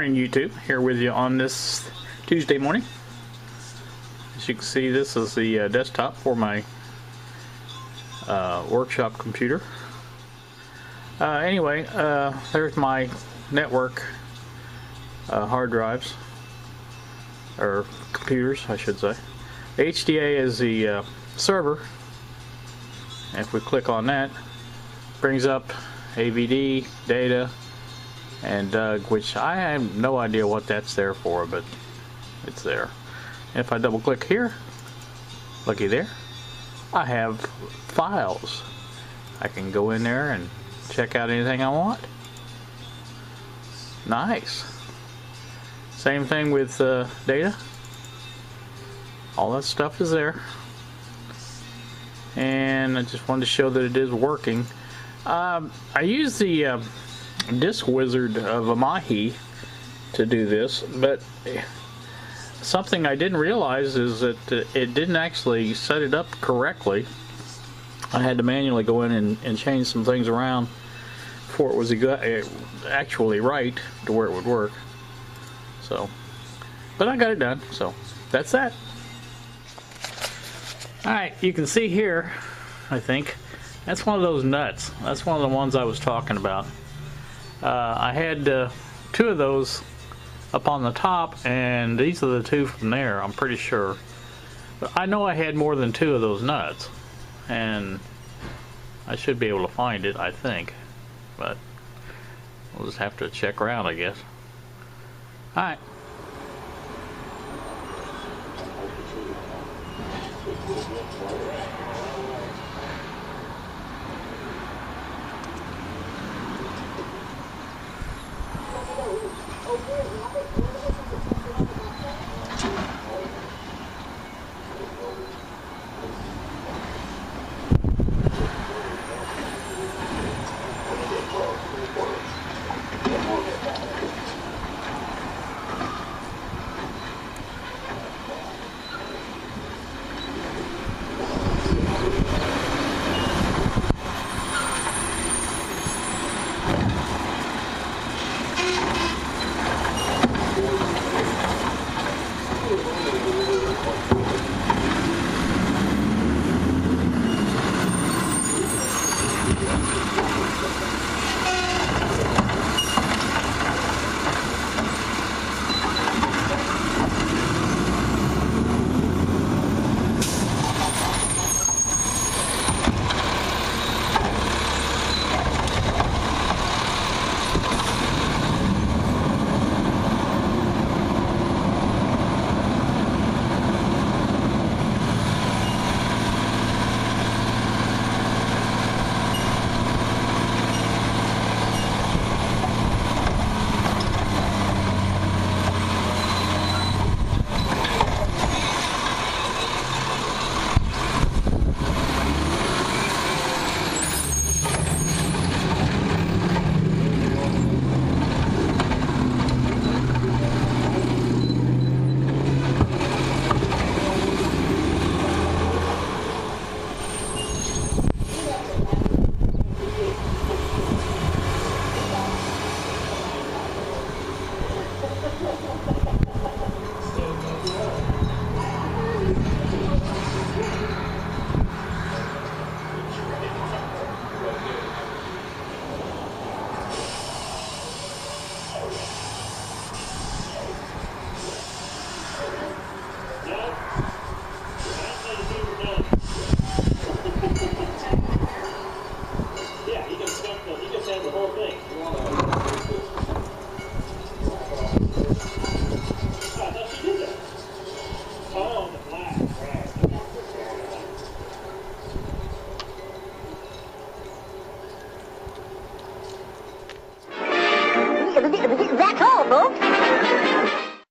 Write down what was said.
morning, YouTube. Here with you on this Tuesday morning. As you can see, this is the desktop for my workshop computer. Anyway, there's my network hard drives, or computers, I should say. HDA is the server. And if we click on that, it brings up AVD, data, and Doug, which I have no idea what that's there for, but it's there. And if I double click here, looky there, I have files. I can go in there and check out anything I want. Nice. Same thing with data. All that stuff is there. And I just wanted to show that it is working. I use the Disk Wizard of Amahi to do this, but something I didn't realize is that it didn't actually set it up correctly. I had to manually go in and change some things around before it was actually right to where it would work. So, but I got it done, so that's that. Alright, you can see here, I think, that's one of those nuts. That's one of the ones I was talking about. I had two of those up on the top, and these are the two from there, I'm pretty sure. But I know I had more than two of those nuts, and I should be able to find it, I think. But we'll just have to check around, I guess. Alright.